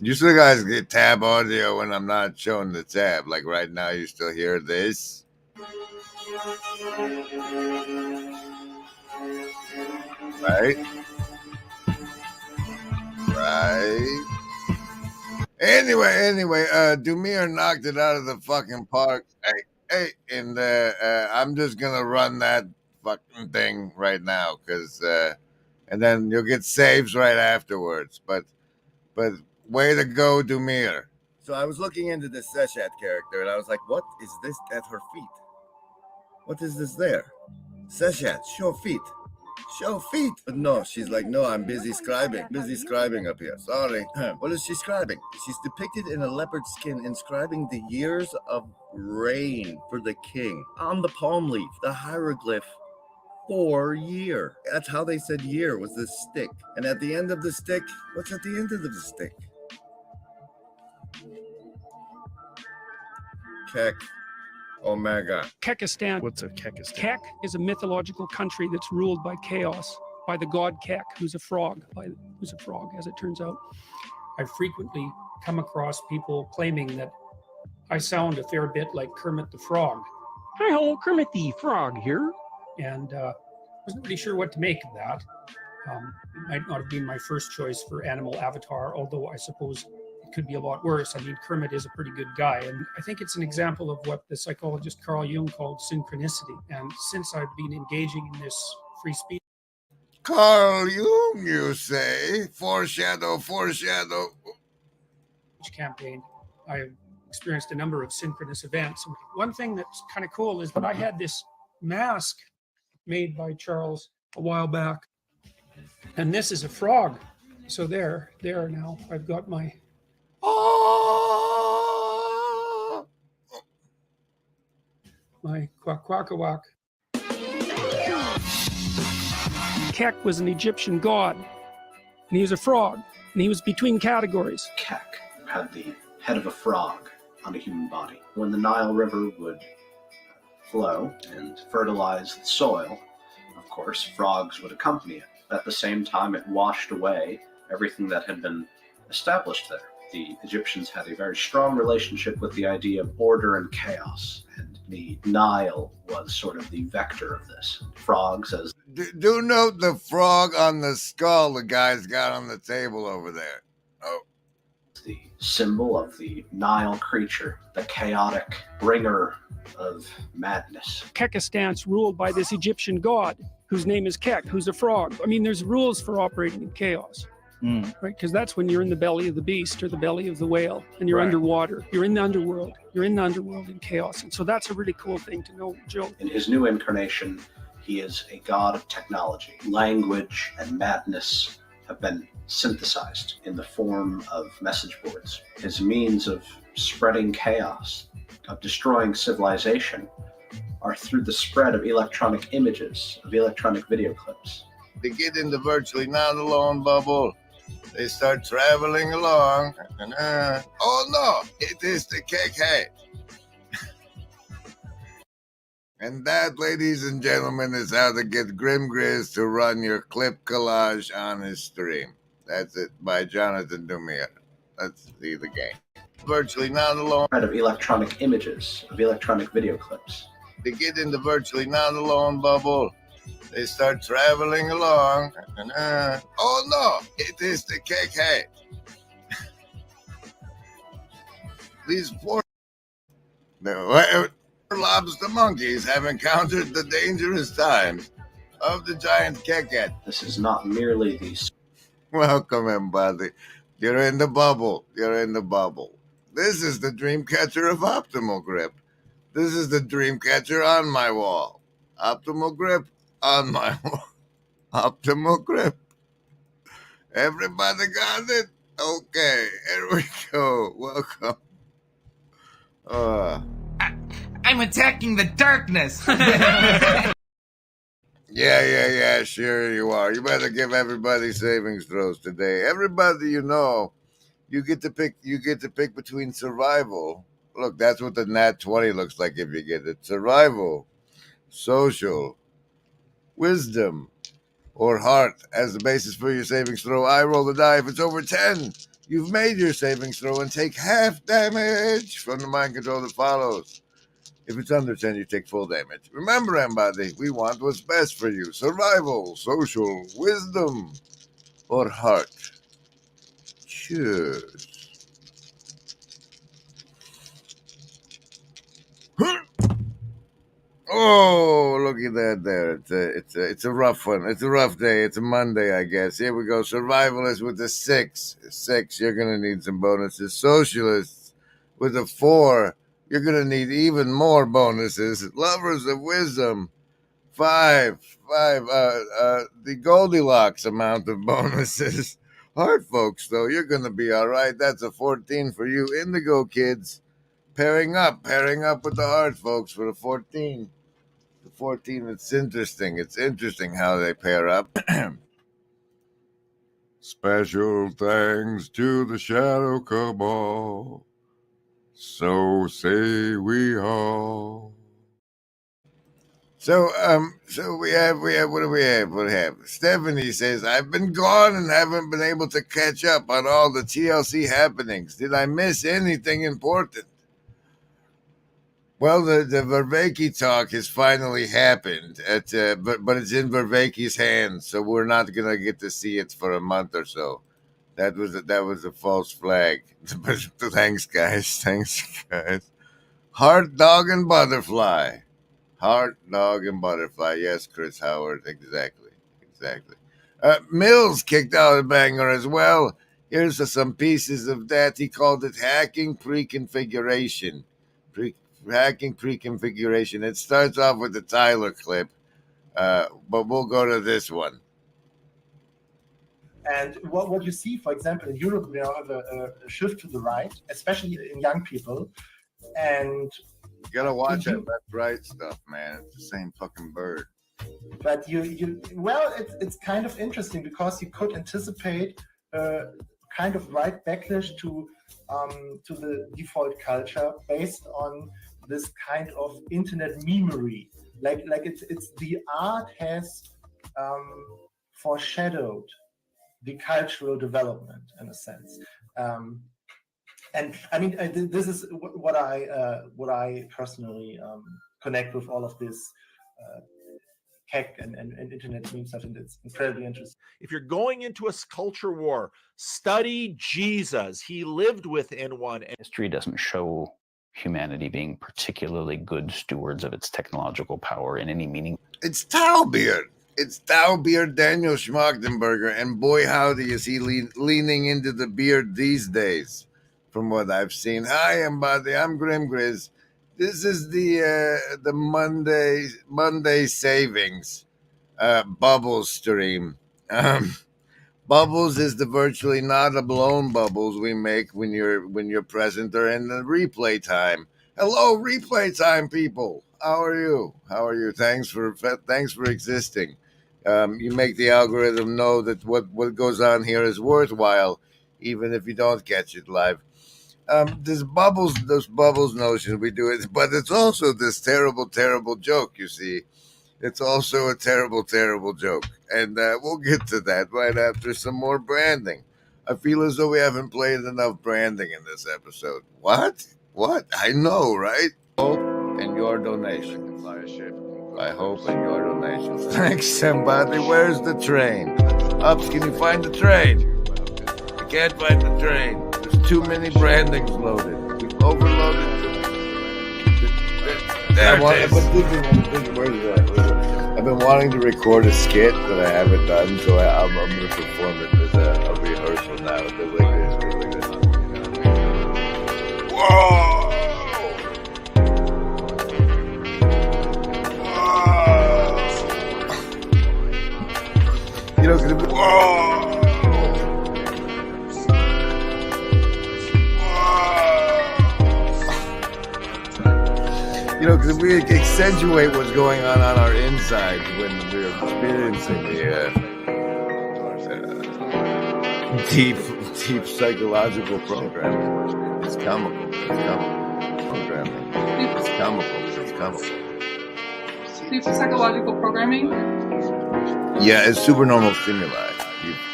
Usually guys get tab audio when I'm not showing the tab. Like right now, you still hear this. Right? Right? Anyway, Dumir knocked it out of the fucking park. Hey, and I'm just gonna run that fucking thing right now, cause and then you'll get saves right afterwards. But way to go, Dumir. So I was looking into this Seshat character, and I was like, what is this at her feet? What is this there? Seshat, show feet. Show feet. But no, she's like, no, I'm busy scribing. Busy scribing up here. Sorry. What is she scribing? She's depicted in a leopard skin, inscribing the years of reign for the king. On the palm leaf, the hieroglyph for year. That's how they said year, was this stick. And at the end of the stick, what's at the end of the stick? Kek. Omega. Kekistan. What's a Kekistan? Kek is a mythological country that's ruled by chaos, by the god Kek, who's a frog, as it turns out. I frequently come across people claiming that I sound a fair bit like Kermit the Frog. Hi-ho, Kermit the Frog here. And wasn't really sure what to make of that. It might not have been my first choice for animal avatar, although I suppose it could be a lot worse. I mean, Kermit is a pretty good guy, and I think it's an example of what the psychologist Carl Jung called synchronicity. And since I've been engaging in this free speech Carl Jung, you say? Foreshadow. campaign, I've experienced a number of synchronous events. One thing that's kind of cool is that I had this mask made by Charles a while back, and this is a frog. So there now I've got my quack quack. Kek was an Egyptian god, and he was a frog, and he was between categories. Kek had the head of a frog on a human body. When the Nile River would flow and fertilize the soil, of course, frogs would accompany it. At the same time, it washed away everything that had been established there. The Egyptians had a very strong relationship with the idea of order and chaos, and the Nile was sort of the vector of this. Frogs as... Do note the frog on the skull the guy's got on the table over there. Oh. The symbol of the Nile creature, the chaotic bringer of madness. Kekistan's ruled by this Egyptian god, whose name is Kek, who's a frog. I mean, there's rules for operating in chaos. Right, because that's when you're in the belly of the beast or the belly of the whale, and you're underwater. You're in the underworld. You're in the underworld in chaos, and so that's a really cool thing to know, Joe. In his new incarnation, he is a god of technology. Language and madness have been synthesized in the form of message boards. His means of spreading chaos, of destroying civilization, are through the spread of electronic images, of electronic video clips. To get into virtually not alone bubble. They start traveling along. Oh no, it is the KK. And that, ladies and gentlemen, is how to get Grim Grizz to run your clip collage on his stream. That's it, by Jonathan Dumir. Let's see the game. Virtually not alone. Of electronic images, of electronic video clips. They get in the virtually not alone bubble. They start traveling along. Oh no, it is the KK. These poor lobster monkeys have encountered the dangerous times of the giant keket. This is not merely the... Welcome, everybody. You're in the bubble. You're in the bubble. This is the dream catcher of optimal grip. This is the dream catcher on my wall. Optimal grip on my wall. Optimal grip. Everybody got it? Okay, here we go. Welcome. I'm attacking the darkness. Yeah, sure you are. You better give everybody savings throws today. Everybody you know, you get to pick between survival. Look, that's what the nat 20 looks like if you get it. Survival, social, wisdom, or heart as the basis for your savings throw. I roll the die. If it's over 10, you've made your savings throw and take half damage from the mind control that follows. If it's under 10, you take full damage. Remember, everybody, we want what's best for you. Survival, social, wisdom, or heart. Choose. Oh, look at that there. It's a rough one. It's a rough day. It's a Monday, I guess. Here we go. Survivalists with a 6. 6, you're going to need some bonuses. Socialists with a 4. You're going to need even more bonuses. Lovers of wisdom, 5. The Goldilocks amount of bonuses. Heart folks, though, you're going to be all right. That's a 14 for you. Indigo kids, pairing up with the heart folks for a 14. The 14, it's interesting. It's interesting how they pair up. Special thanks to the Shadow Cabal. So say we all. So we have what do we have? Stephanie says, I've been gone and haven't been able to catch up on all the TLC happenings. Did I miss anything important? Well, the Vervaeke talk has finally happened, but it's in Vervaeke's hands, so we're not gonna get to see it for a month or so. That was a false flag. Thanks, guys. Heart, dog, and butterfly. Heart, dog, and butterfly. Yes, Chris Howard. Exactly. Mills kicked out a banger as well. Here's some pieces of that. He called it hacking pre-configuration. Hacking pre-configuration. It starts off with the Tyler clip, but we'll go to this one. And what you see, for example, in Europe, we now have a shift to the right, especially in young people. And you gotta watch that left right stuff, man. It's the same fucking bird. But it's kind of interesting because you could anticipate kind of right backlash to the default culture based on this kind of internet memery. Like it's the art has foreshadowed the cultural development in a sense. And I mean, this is what I personally connect with all of this tech and internet meme stuff, and it's incredibly interesting. If you're going into a culture war, study Jesus. He lived within one. History doesn't show humanity being particularly good stewards of its technological power in any meaning. It's Taubeard. It's Taubeard Daniel Schmachtenberger, and boy howdy is he leaning into the beard these days, from what I've seen. Hi, everybody. I'm Grim Grizz. This is the Monday savings Bubbles stream. Bubbles is the virtually not blown bubbles we make when you're present or in the replay time. Hello, replay time people. How are you? Thanks for existing. You make the algorithm know that what goes on here is worthwhile, even if you don't catch it live. Those bubbles notion, we do it, but it's also this terrible, terrible joke, you see. It's also a terrible, terrible joke. And we'll get to that right after some more branding. I feel as though we haven't played enough branding in this episode. What? What? I know, right? Hope and your donation. I hope and your donations. Thanks, somebody. Where's the train? Ups, can you find the train? I can't find the train. There's too many brandings loaded. We've overloaded. I've been wanting to record a skit, but I haven't done, so I'm going to perform it as a rehearsal now. It goes like this. Whoa! You know, because we accentuate what's going on our insides when we're experiencing the deep psychological programming. It's comical. Programming. It's comical. Deep psychological programming? Yeah, it's supernormal stimuli.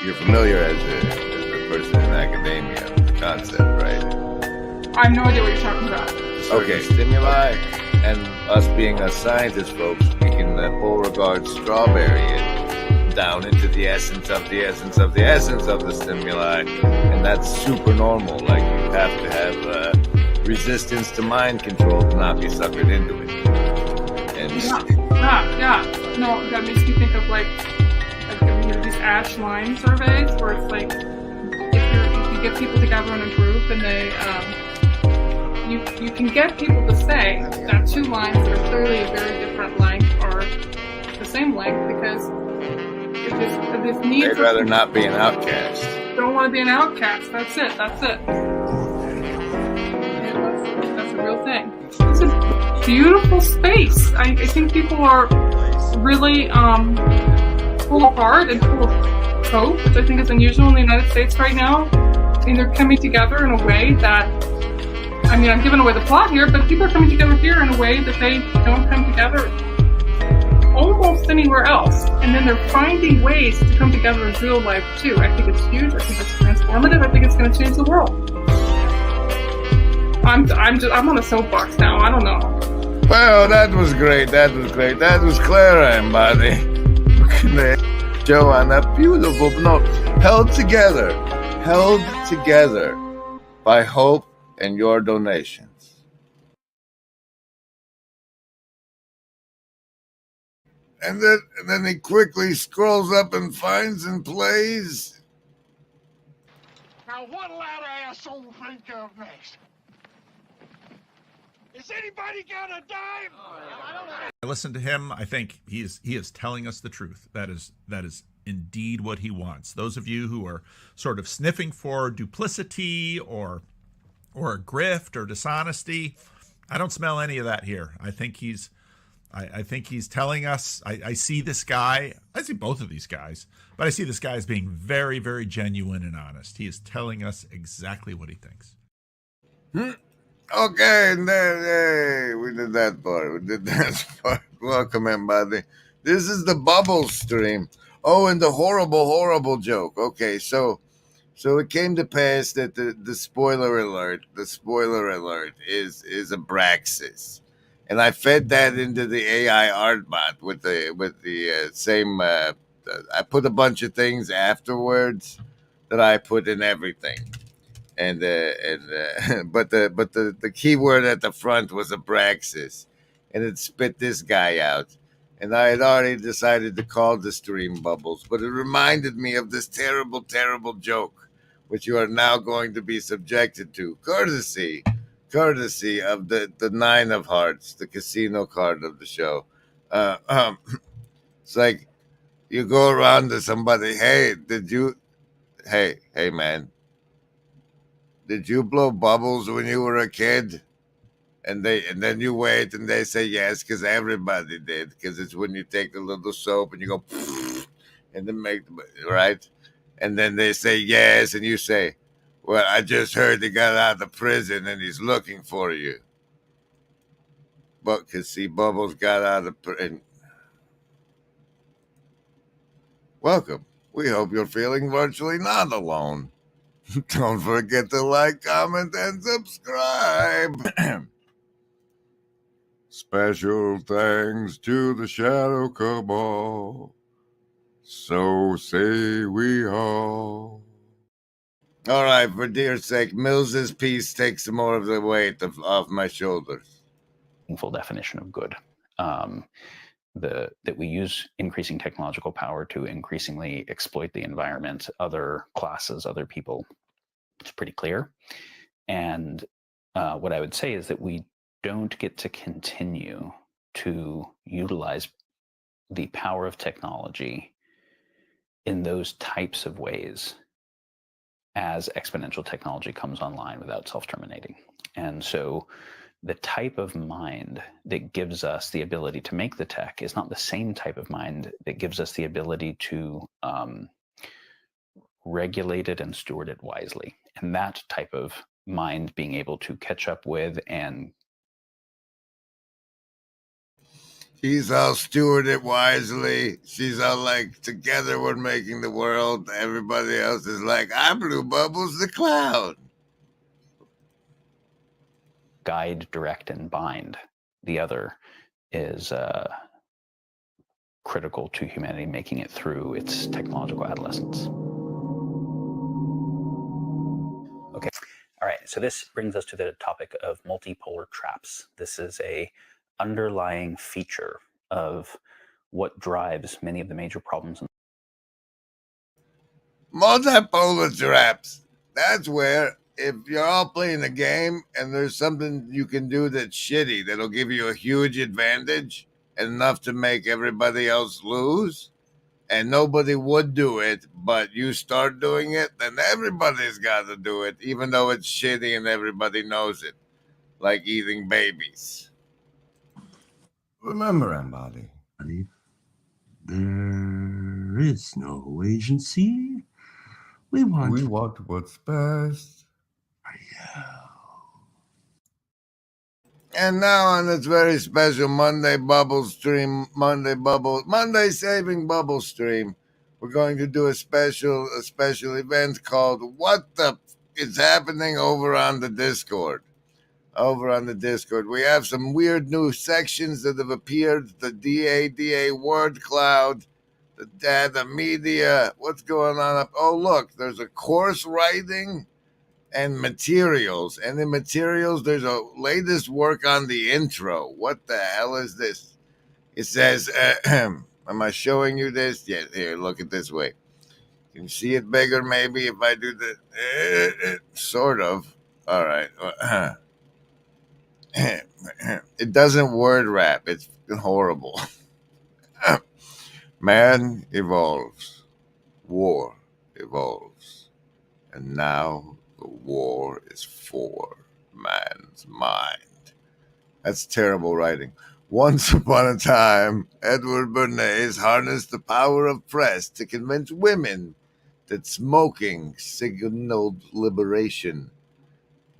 You're familiar as a person in academia with the concept, right? I have no idea what you're talking about. Okay, stimuli, and us being a scientist, folks, we can Beauregard strawberry it down into the essence of the essence of the essence of the stimuli, and that's super normal. Like, you have to have resistance to mind control to not be suckered into it. And Yeah. No, that makes me think of like these ash line surveys where it's like if you get people together in a group and they you can get people to say that two lines that are clearly a very different length are the same length because if this need they'd rather not be an outcast. Don't want to be an outcast. That's it. Yeah, that's a real thing. It's a beautiful space. I think people are really full of heart and full of hope, which I think is unusual in the United States right now. And they're coming together in a way that, I mean, I'm giving away the plot here, but people are coming together here in a way that they don't come together almost anywhere else. And then they're finding ways to come together in real life too. I think it's huge. I think it's transformative. I think it's going to change the world. I'm on a soapbox now. I don't know. Well, that was great. That was Clara and Buddy. Show on that beautiful note. Held together by hope and your donations. And then he quickly scrolls up and finds and plays. Now what'll that asshole think of next? Is anybody gonna die? I listen to him. I think he is telling us the truth. That is indeed what he wants. Those of you who are sort of sniffing for duplicity or grift or dishonesty, I don't smell any of that here. I think he's telling us. I see this guy. I see both of these guys, but I see this guy as being very, very genuine and honest. He is telling us exactly what he thinks. Okay, and then, hey, we did that part. Welcome, everybody. This is the bubble stream. Oh, and the horrible joke. Okay, so it came to pass that the spoiler alert is Abraxas. And I fed that into the AI art bot with the same I put a bunch of things afterwards that I put in everything. But the keyword at the front was Abraxas, and it spit this guy out. And I had already decided to call the stream bubbles, but it reminded me of this terrible, terrible joke, which you are now going to be subjected to, courtesy of the Nine of Hearts, the casino card of the show. It's like you go around to somebody, hey, man, did you blow bubbles when you were a kid? And then you wait and they say yes, because everybody did, because it's when you take the little soap and you go and then make right, and then they say yes, and you say, "Well, I just heard he got out of prison and he's looking for you." But cause see, Bubbles got out of prison. Welcome. We hope you're feeling virtually not alone. Don't forget to like, comment, and subscribe. Special thanks to the Shadow Cabal. So say we all. All right, for dear sake, Mills's piece takes some more of the weight off my shoulders. Full definition of good. That we use increasing technological power to increasingly exploit the environment, other classes, other people. It's pretty clear. And what I would say is that we don't get to continue to utilize the power of technology in those types of ways as exponential technology comes online without self-terminating. And so the type of mind that gives us the ability to make the tech is not the same type of mind that gives us the ability to regulate it and steward it wisely. And that type of mind being able to catch up with and She's all stewarded wisely. She's all like, together we're making the world. Everybody else is like, I blew Bubbles the cloud. guide, direct, and bind. The other is critical to humanity making it through its technological adolescence. Okay. All right. So this brings us to the topic of multipolar traps. This is a underlying feature of what drives many of the major problems. Multipolar traps. That's where, if you're all playing a game and there's something you can do that's shitty that'll give you a huge advantage, enough to make everybody else lose, and nobody would do it, but you start doing it, then everybody's got to do it, even though it's shitty and everybody knows it. Like eating babies. Remember, Embody, there is no agency. We want what's best for you. And now on this very special Monday Bubble stream, Monday Saving Bubble stream, we're going to do a special event called What the is Happening over on the Discord. Over on the Discord, we have some weird new sections that have appeared. The DADA word cloud, the data media. What's going on up? Oh, look, there's a course writing and materials. And in materials, there's a latest work on the intro. What the hell is this? It says, am I showing you this? Yeah, here, look at this way. Can you see it bigger maybe if I do the, sort of. All right. It doesn't word wrap. It's horrible. Man evolves. War evolves. And now the war is for man's mind. That's terrible writing. Once upon a time, Edward Bernays harnessed the power of press to convince women that smoking signaled liberation.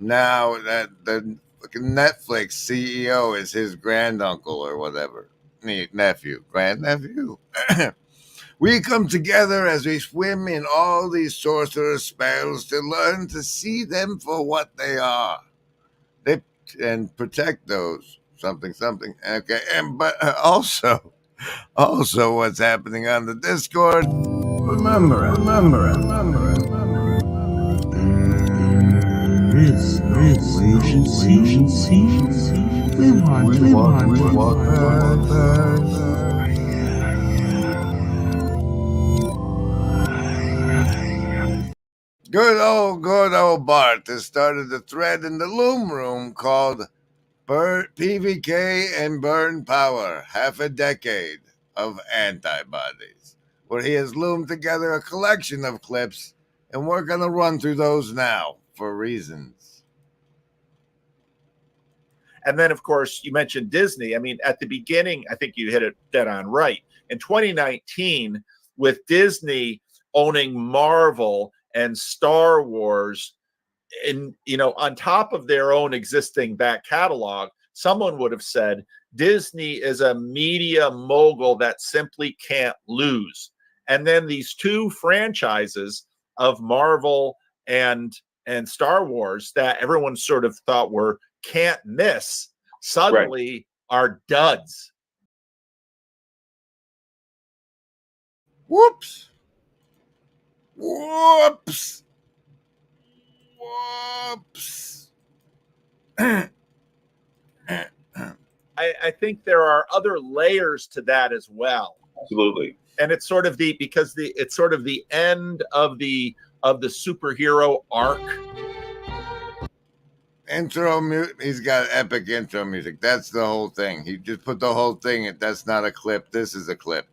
Now that the Netflix CEO is his granduncle or whatever. Grandnephew. We come together as we swim in all these sorcerer's spells to learn to see them for what they are. And protect those something. Okay, and but also what's happening on the Discord. Remember. There is no agency. We want best. Good old Bart has started a thread in the Loom Room called PVK and Burn Power, half a decade of antibodies, where he has loomed together a collection of clips, and we're going to run through those now for reasons. And then, of course, you mentioned Disney. I mean, at the beginning, I think you hit it dead on right. In 2019, with Disney owning Marvel and Star Wars, and on top of their own existing back catalog, someone would have said Disney is a media mogul that simply can't lose. And then these two franchises of Marvel and Star Wars that everyone sort of thought were can't miss suddenly are duds. Whoops. Whoops. Whoops. I think there are other layers to that as well. Absolutely. And it's sort of it's sort of the end of the superhero arc. Intro music. He's got epic intro music. That's the whole thing. He just put the whole thing in. That's not a clip. This is a clip.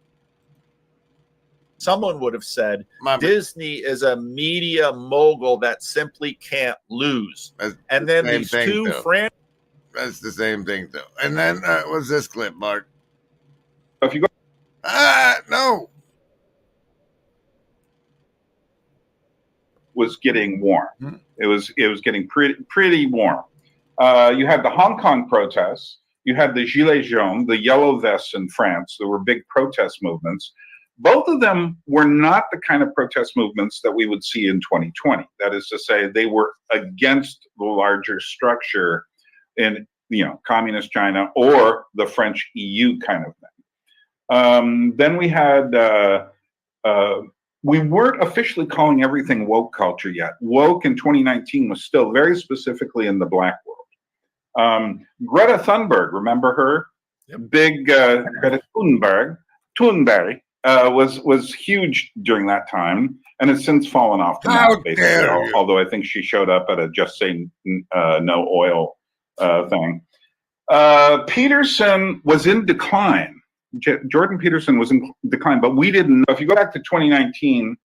Someone would have said Disney is a media mogul that simply can't lose. And then these two franchises. That's the same thing, though. And then what's this clip, Mark? If you go, no, was getting warm. It was getting pretty warm. You had the Hong Kong protests. You had the Gilets jaunes, the yellow vests in France. There were big protest movements. Both of them were not the kind of protest movements that we would see in 2020. That is to say, they were against the larger structure in communist China or the French EU kind of thing. Then we had we weren't officially calling everything woke culture yet. Woke in 2019 was still very specifically in the Black world. Greta Thunberg, remember her? Yep. Big Greta Thunberg was huge during that time, and has since fallen off the map, basically. Although I think she showed up at a Just Say No Oil thing. Peterson was in decline. Jordan Peterson was in decline, but we didn't know. If you go back to 2019,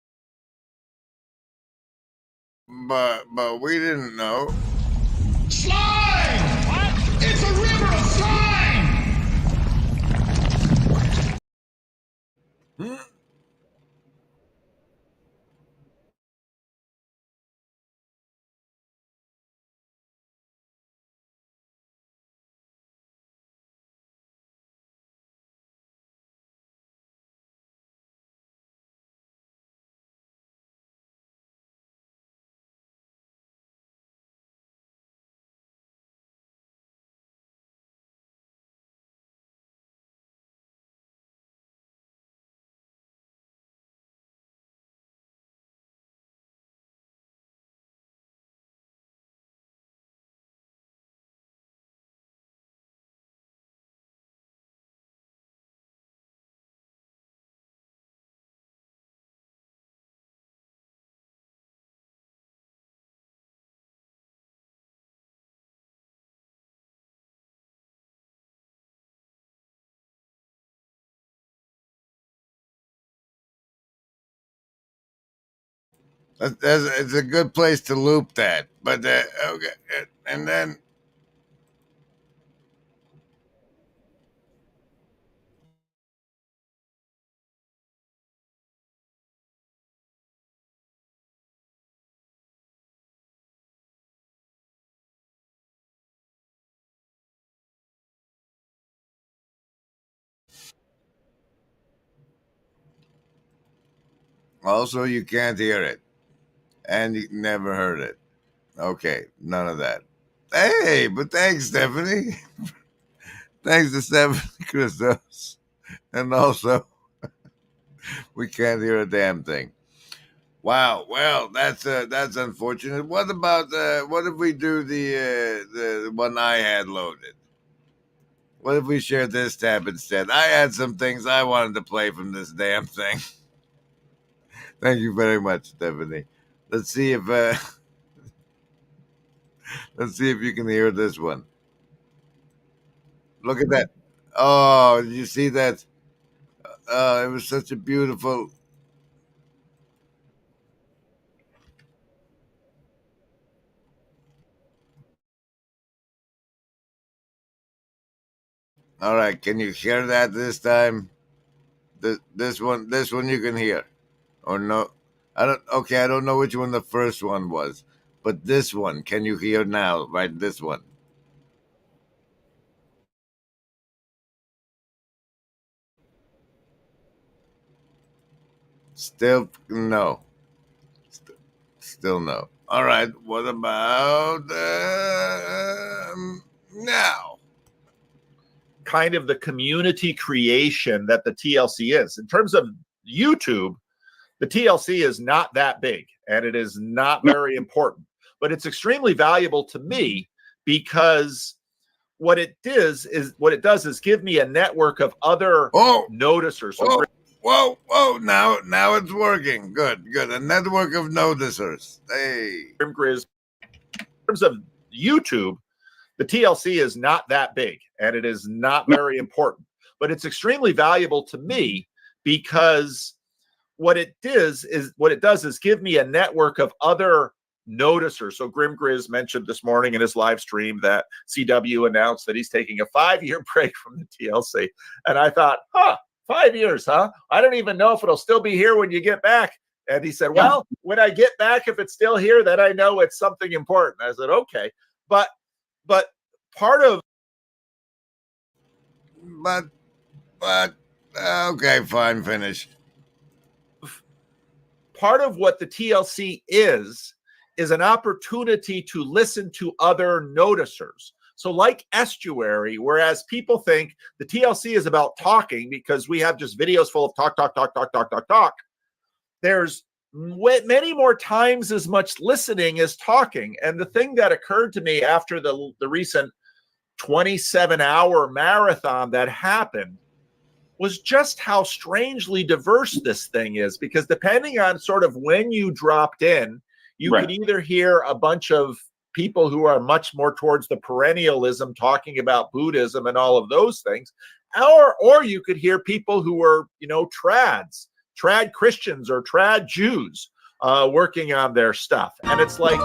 but we didn't know. Slime! What? It's a river of slime! It's a good place to loop that. But okay, and then also you can't hear it, and you never heard it. Okay, none of that. Hey, but thanks, Stephanie. Thanks to Stephanie Christos. And also, we can't hear a damn thing. Wow. Well, that's unfortunate. What about what if we do the one I had loaded? What if we share this tab instead? I had some things I wanted to play from this damn thing. Thank you very much, Stephanie. Let's see if you can hear this one. Look at that. Oh, did you see that? It was such a beautiful. All right, can you hear that this time? This one you can hear, or no? I don't. Okay, I don't know which one the first one was, but this one, can you hear now? Right, this one. Still no. Still no. All right. What about now? Kind of the community creation that the TLC is. In terms of YouTube, the TLC is not that big and it is not very important, but it's extremely valuable to me because what it does is give me a network of other noticers. So Whoa! Now it's working. Good. A network of noticers. Hey, Grizz. In terms of YouTube, the TLC is not that big and it is not very important, but it's extremely valuable to me because what it does is give me a network of other noticers. So Grim Grizz mentioned this morning in his live stream that CW announced that he's taking a 5-year break from the TLC. And I thought, 5 years, huh? I don't even know if it'll still be here when you get back. And he said, well, when I get back, if it's still here, then I know it's something important. I said, okay. But part of okay, fine, finish. Part of what the TLC is an opportunity to listen to other noticers. So like Estuary, whereas people think the TLC is about talking because we have just videos full of talk, there's many more times as much listening as talking. And the thing that occurred to me after the recent 27-hour marathon that happened was just how strangely diverse this thing is, because depending on sort of when you dropped in, you could either hear a bunch of people who are much more towards the perennialism talking about Buddhism and all of those things, or you could hear people who are, trad Christians or trad Jews working on their stuff. And it's like,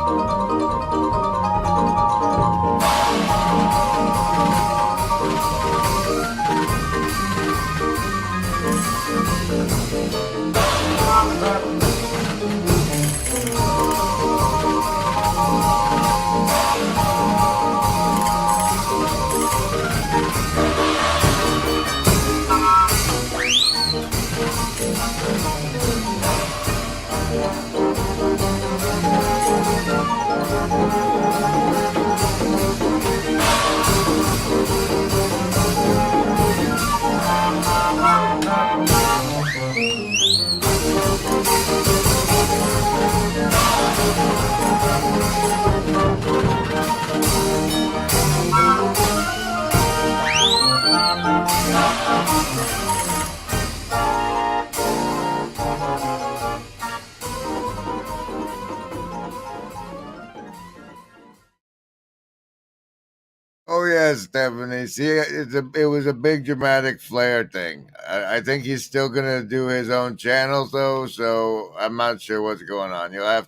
Oh yeah, Stephanie. See, it was a big dramatic flair thing. I think he's still gonna do his own channel though, so I'm not sure what's going on. I'm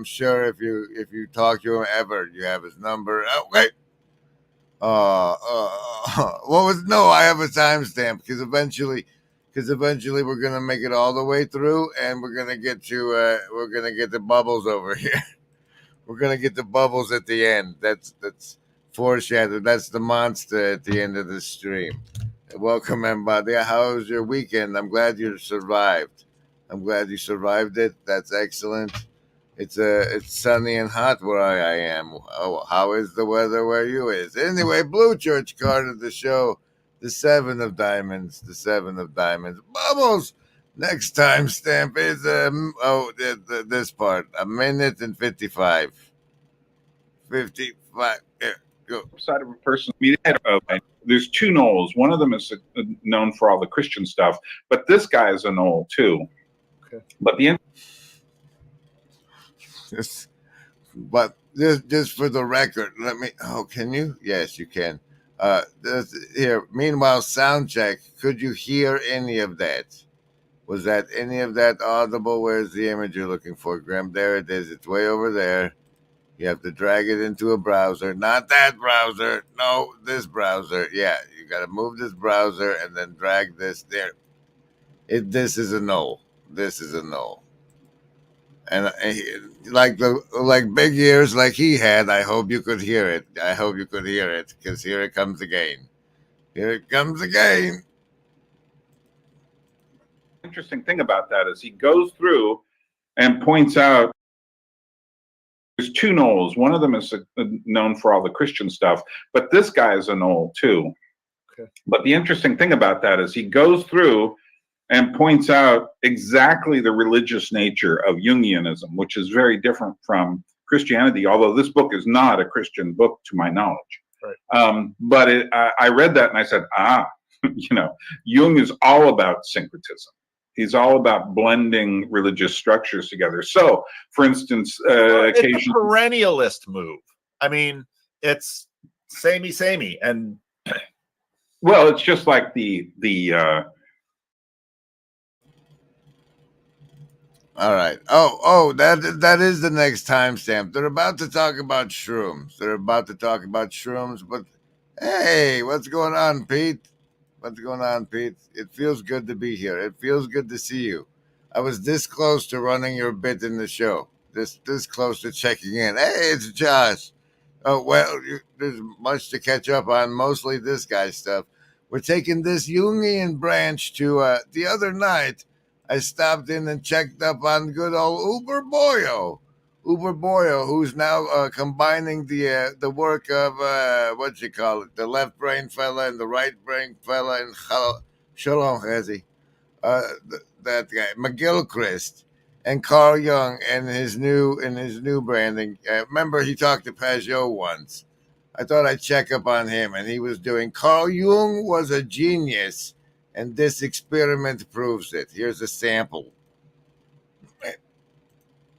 sure if you talk to him ever, you have his number. Okay. What was no? I have a timestamp because eventually we're gonna make it all the way through, and we're gonna get the bubbles over here. We're gonna get the bubbles at the end. That's foreshadowed. That's the monster at the end of the stream. Welcome everybody. How was your weekend? I'm glad you survived. I'm glad you survived it. That's excellent. It's sunny and hot where I am. Oh, how is the weather where you is? Anyway, Blue Church card of the show, the 7 of diamonds, bubbles. Next time stamp is this part, 1minute and 55. 55. Here, go. Side of a person. There's two Knowles. One of them is known for all the Christian stuff, but this guy is a Knoll too. Okay. But just for the record, let me. Oh, can you? Yes, you can. Here. Meanwhile, sound check. Could you hear any of that? Was that any of that audible? Where's the image you're looking for, Graham? There it is. It's way over there. You have to drag it into a browser, not that browser. No, this browser. Yeah, you got to move this browser and then drag this there. This is a no. This is a no. And like big ears like he had. I hope you could hear it. I hope you could hear it, because here it comes again. Here it comes again. Interesting thing about that is he goes through and points out there's two Knowles. One of them is known for all the Christian stuff, but this guy is a Knoll too. Okay. But the interesting thing about that is he goes through and points out exactly the religious nature of Jungianism, which is very different from Christianity, although this book is not a Christian book to my knowledge. Right. But I read that and I said, Jung is all about syncretism. He's all about blending religious structures together. So, for instance, it's a perennialist move. I mean, it's samey, and well, it's just like the All right. Oh, that is the next timestamp. They're about to talk about shrooms. But hey, what's going on, Pete? What's going on, Pete? It feels good to be here. It feels good to see you. I was this close to running your bit in the show. This close to checking in. Hey, it's Josh. Oh, well, there's much to catch up on, mostly this guy's stuff. We're taking this Jungian branch to the other night. I stopped in and checked up on good old Uber Boyo, who's now combining the work of the left brain fella and the right brain fella, and Shalom Chezi, that guy McGilchrist and Carl Jung and his new branding. Remember, he talked to Pajot once. I thought I'd check up on him, and he was doing. Carl Jung was a genius. And this experiment proves it. Here's a sample.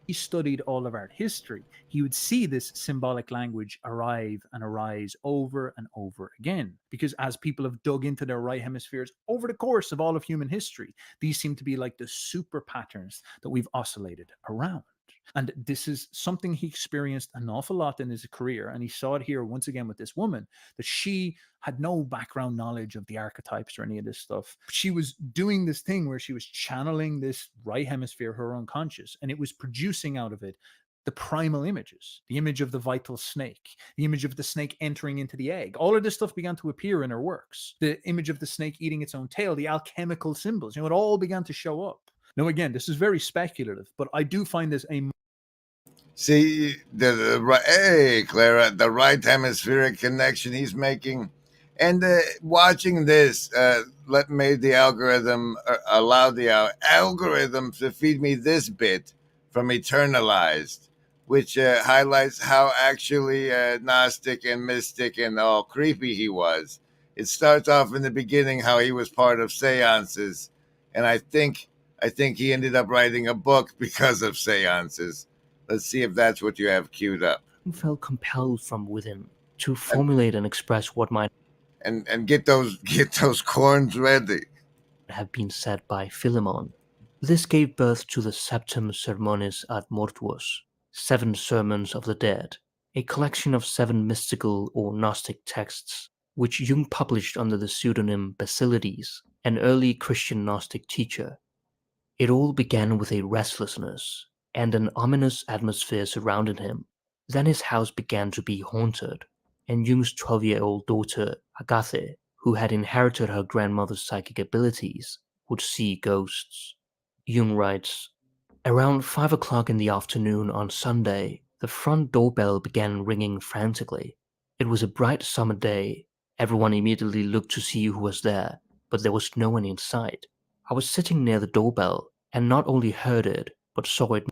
He studied all of art history. He would see this symbolic language arrive and arise over and over again. Because as people have dug into their right hemispheres over the course of all of human history, these seem to be like the super patterns that we've oscillated around. And this is something he experienced an awful lot in his career. And he saw it here once again with this woman, that she had no background knowledge of the archetypes or any of this stuff. She was doing this thing where she was channeling this right hemisphere, her unconscious, and it was producing out of it the primal images, the image of the vital snake, the image of the snake entering into the egg. All of this stuff began to appear in her works. The image of the snake eating its own tail, the alchemical symbols, it all began to show up. Now, again, this is very speculative, but I do find this a See, hey, Clara, the right hemispheric connection he's making. And watching this made the algorithm, allow the algorithm to feed me this bit from Eternalized, which highlights how actually Gnostic and mystic and all creepy he was. It starts off in the beginning how he was part of seances. And I think he ended up writing a book because of seances. Let's see if that's what you have queued up. Felt compelled from within to formulate and express what might and get those corns ready have been said by Philemon. This gave birth to the Septem Sermones ad Mortuos, 7 Sermons of the Dead, a collection of 7 mystical or Gnostic texts, which Jung published under the pseudonym Basilides, an early Christian Gnostic teacher. It all began with a restlessness and an ominous atmosphere surrounded him. Then his house began to be haunted, and Jung's 12-year-old daughter, Agathe, who had inherited her grandmother's psychic abilities, would see ghosts. Jung writes, around 5 o'clock in the afternoon on Sunday, the front doorbell began ringing frantically. It was a bright summer day. Everyone immediately looked to see who was there, but there was no one in sight. I was sitting near the doorbell and not only heard it, but saw it.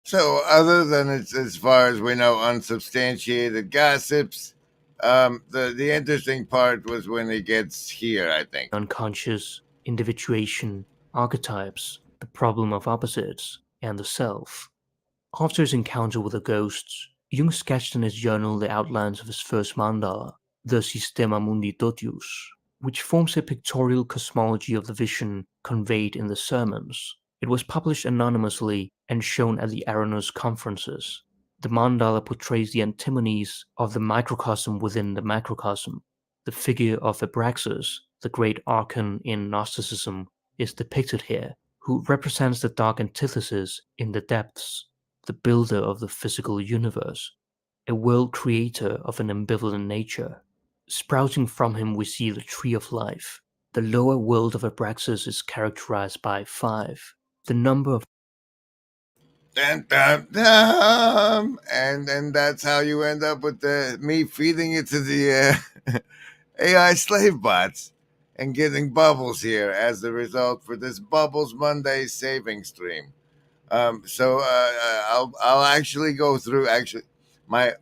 So, other than it's, as far as we know, unsubstantiated gossips, the interesting part was when he gets here, I think. Unconscious, individuation, archetypes, the problem of opposites, and the self. After his encounter with the ghosts, Jung sketched in his journal the outlines of his first mandala, the Systema Mundi Totius, which forms a pictorial cosmology of the vision conveyed in the sermons. It was published anonymously and shown at the Aranos conferences. The mandala portrays the antimonies of the microcosm within the macrocosm. The figure of Abraxas, the great archon in Gnosticism, is depicted here, who represents the dark antithesis in the depths, the builder of the physical universe, a world creator of an ambivalent nature. Sprouting from him we see the tree of life. The lower world of Abraxas is characterized by 5, the number of Dun, dun, dun. And that's how you end up with me feeding it to the AI slave bots and getting bubbles here as the result for this Bubbles Monday saving stream. So I'll actually go through my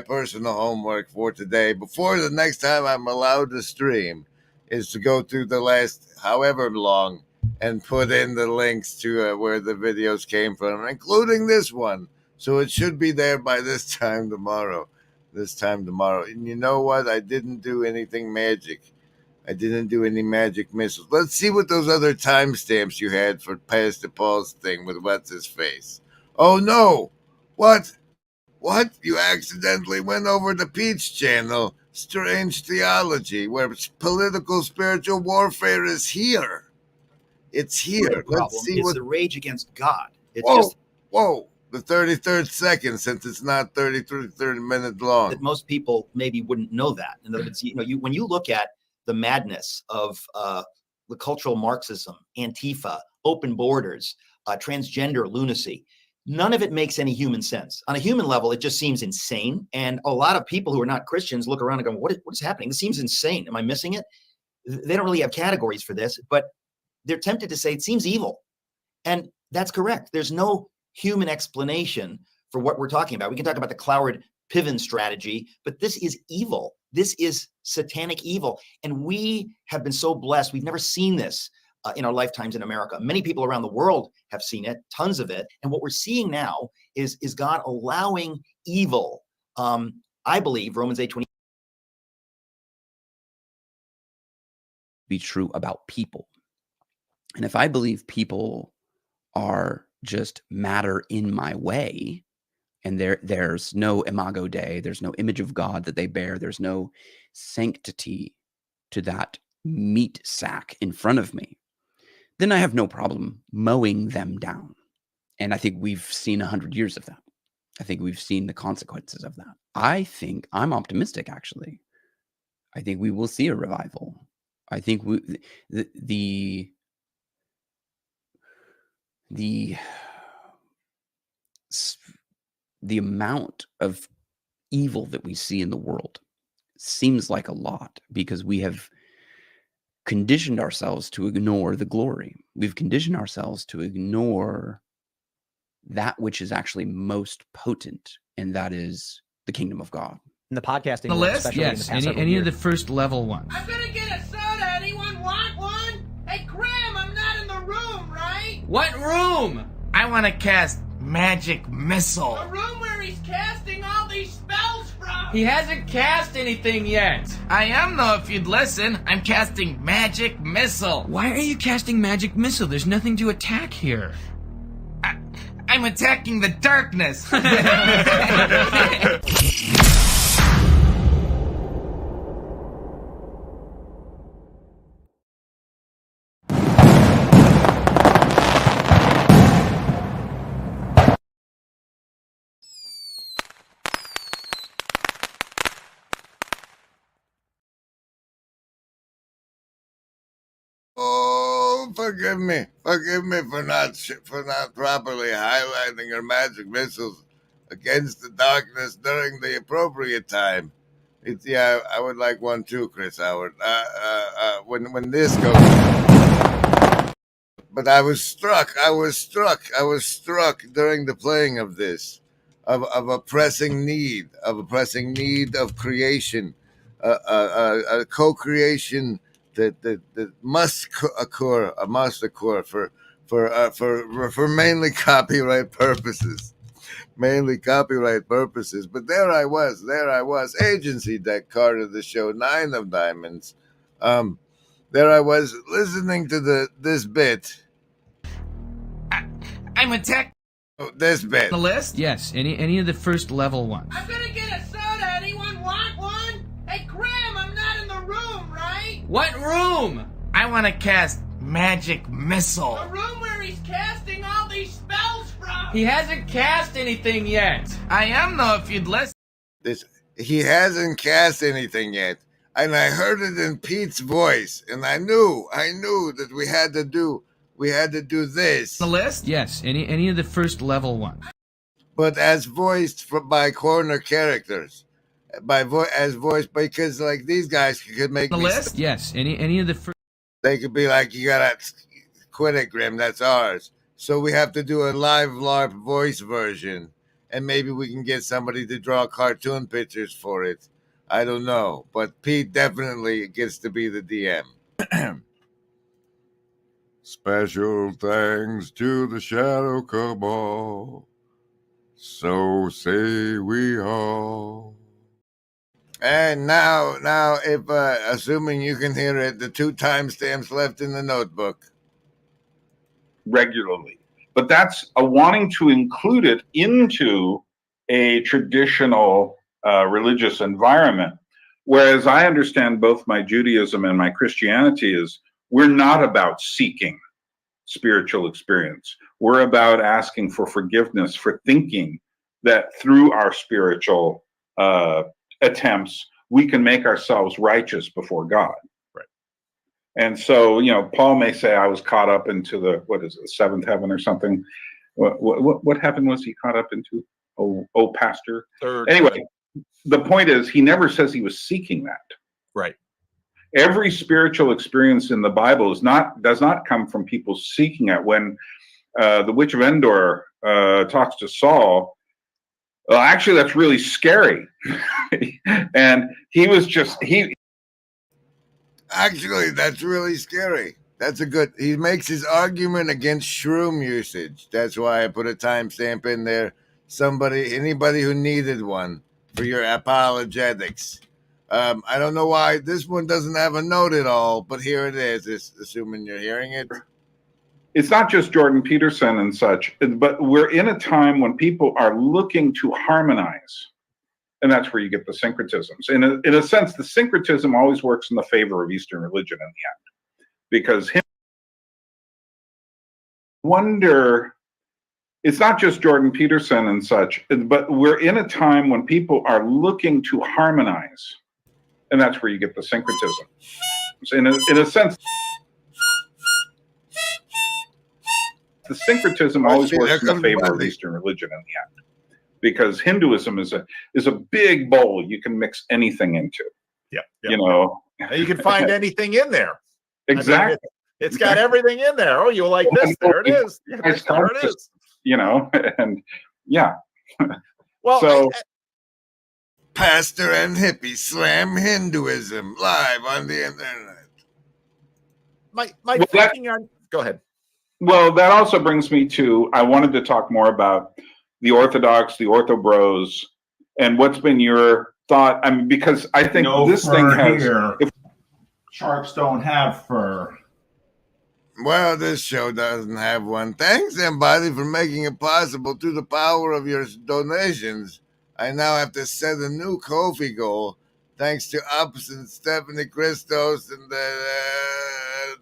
personal homework for today before the next time I'm allowed to stream is to go through the last however long and put in the links to where the videos came from, including this one. So it should be there by this time tomorrow. And you know what? I didn't do anything magic. I didn't do any magic missiles. Let's see what those other timestamps you had for Pastor Paul's thing with what's his face. Oh no! What? You accidentally went over the Peach channel. Strange theology, where political spiritual warfare is here. It's here. Let's see it's what the rage against God. It's whoa, just whoa. The 33rd second, since it's not 30 minutes long. that most people maybe wouldn't know that. In other words, when you look at the madness of the cultural Marxism, Antifa, open borders, transgender lunacy, none of it makes any human sense. On a human level, it just seems insane. And a lot of people who are not Christians look around and go, what is happening? This seems insane. Am I missing it? They don't really have categories for this, but they're tempted to say it seems evil. And that's correct. There's no human explanation for what we're talking about. We can talk about the Cloward Piven strategy, but this is evil. This is satanic evil. And we have been so blessed. We've never seen this in our lifetimes in America. Many people around the world have seen it, tons of it. And what we're seeing now is God allowing evil. I believe Romans 8:20 be true about people. And if I believe people are just matter in my way, and there's no imago Dei, there's no image of God that they bear, there's no sanctity to that meat sack in front of me, then I have no problem mowing them down. And I think we've seen 100 years of that. I think we've seen the consequences of that. I think I'm optimistic, actually. I think we will see a revival. I think the amount of evil that we see in the world seems like a lot because we have conditioned ourselves to ignore the glory. We've conditioned ourselves to ignore that which is actually most potent, and that is the kingdom of God. In the podcasting The world, list? especially in the Yes, past several any years. of the first level ones. I'm gonna get a soda. Anyone want one? Hey, Graham, I'm not in the room, right? What room? I want to cast magic missile. The room where he's casting all these spells from. He hasn't cast anything yet. I am, though, if you'd listen. I'm casting magic missile. Why are you casting magic missile? There's nothing to attack here. I'm attacking the darkness. Oh, forgive me for not properly highlighting her magic missiles against the darkness during the appropriate time. I would like one too, Chris Howard. When this goes, but I was struck during the playing of this, of a pressing need of creation, a co-creation that must occur for mainly copyright purposes. But there I was, agency deck card of the show, 9 of diamonds. There I was listening to this bit. I'm attacked. Oh, this bit. The list? Yes, any of the first level ones. I'm gonna get a soda. Anyone want one? Hey, Graham, I'm not in the room, right? What room? I want to cast magic missile. The room where he's casting all these spells from. He hasn't cast anything yet. I am though, if you'd listen. He hasn't cast anything yet. And I heard it in Pete's voice, and I knew that we had to do this. The list? Yes, any of the first level ones. But as voiced by corner characters, as voiced because like these guys could make The list? Yes, any of the first. They could be like, you gotta quit it, Grim. That's ours. So we have to do a live LARP voice version, and maybe we can get somebody to draw cartoon pictures for it. I don't know, but Pete definitely gets to be the DM. Special thanks to the Shadow Cabal. So say we all. And now, if assuming you can hear it, the 2 timestamps left in the notebook. Regularly. But that's a wanting to include it into a traditional religious environment. Whereas I understand both my Judaism and my Christianity is we're not about seeking spiritual experience. We're about asking for forgiveness for thinking that through our spiritual attempts, we can make ourselves righteous before God. Right. And so, Paul may say, I was caught up into the, the seventh heaven or something. What heaven was he caught up into? Oh, pastor. Third. Anyway, the point is, he never says he was seeking that. Right. Every spiritual experience in the Bible does not come from people seeking it. When the witch of Endor talks to Saul, well, actually, that's really scary. And Actually, that's really scary. He makes his argument against shroom usage. That's why I put a timestamp in there. Anybody who needed one for your apologetics. I don't know why this one doesn't have a note at all, but here it is. Assuming you're hearing it. It's not just Jordan Peterson and such, but we're in a time when people are looking to harmonize. And that's where you get the syncretisms. In a sense, the syncretism always works in the favor of Eastern religion in the end. Because it's not just Jordan Peterson and such, but we're in a time when people are looking to harmonize. And that's where you get the syncretism. In a sense, the syncretism always works in the favor of Eastern religion in the end. Because Hinduism is a big bowl you can mix anything into. Yeah. And you can find anything in there. Exactly. I mean, it's got everything in there. Oh, you like this? There it is. There it is. And yeah. Well, so Pastor and hippie slam Hinduism live on the internet. My thinking on. Go ahead. Well, that also brings me to, I wanted to talk more about the Orthodox, the Orthobros, and what's been your thought? I mean, because I think this thing has. Sharks don't have fur. Well, this show doesn't have one. Thanks, everybody, for making it possible through the power of your donations. I now have to set a new Ko-fi goal, thanks to Ups and Stephanie Christos and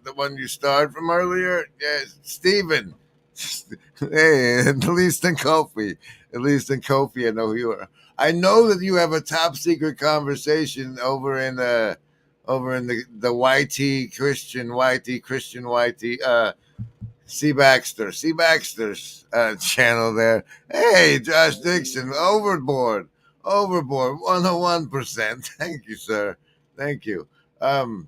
the one you starred from earlier. Yes, Steven. Hey, at least in Ko-fi. At least in Ko-fi, I know who you are. I know that you have a top secret conversation over in the YT Christian C Baxter's channel there. Hey, Josh Dixon, overboard 101%. Thank you, sir. Thank you. But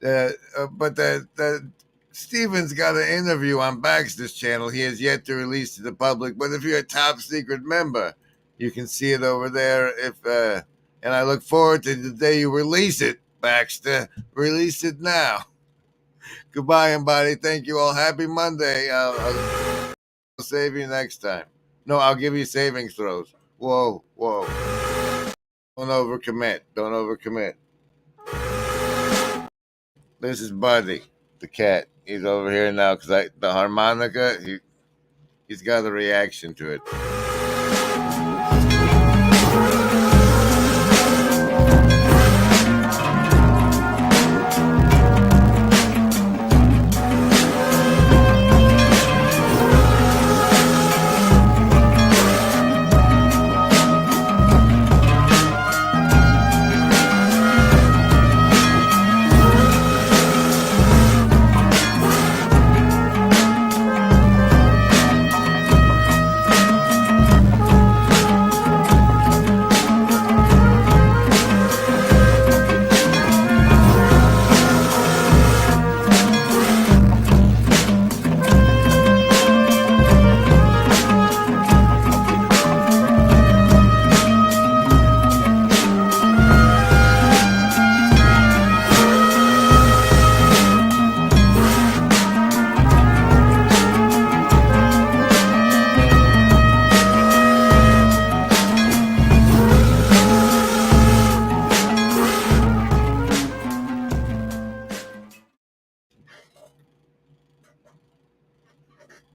the Steven's got an interview on Baxter's channel. He has yet to release to the public, but if you're a top secret member, you can see it over there. And I look forward to the day you release it, Baxter. Release it now. Goodbye, everybody. Thank you all. Happy Monday. I'll save you next time. No, I'll give you savings throws. Whoa. Don't overcommit. This is Buddy, the cat. He's over here now because the harmonica. He's got a reaction to it.